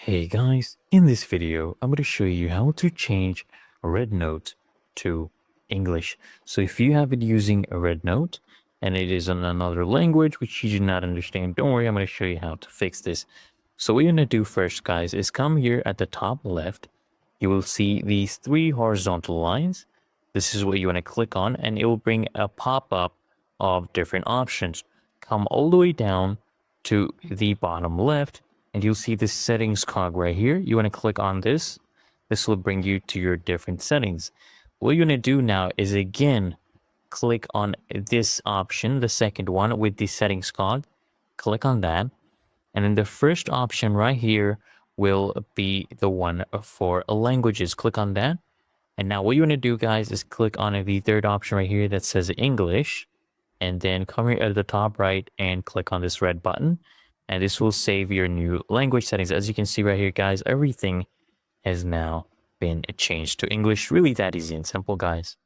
Hey guys, in this video, I'm going to show you how to change RedNote to English. So if you have it using a RedNote and it is in another language which you do not understand, don't worry, I'm going to show you how to fix this. So what you're going to do first, guys, is come here at the top left. You will see these three horizontal lines. This is what you want to click on and it will bring a pop-up of different options. Come all the way down to the bottom left and you'll see this settings cog right here. You want to click on this. This will bring you to your different settings. What you're going to do now is again, click on this option, the second one with the settings cog. Click on that. And then the first option right here will be the one for languages. Click on that. And now what you want to do, guys, is click on the third option right here that says English. And then come here at the top right and click on this red button. And this will save your new language settings. As you can see right here, guys, everything has now been changed to English. Really that easy and simple, guys.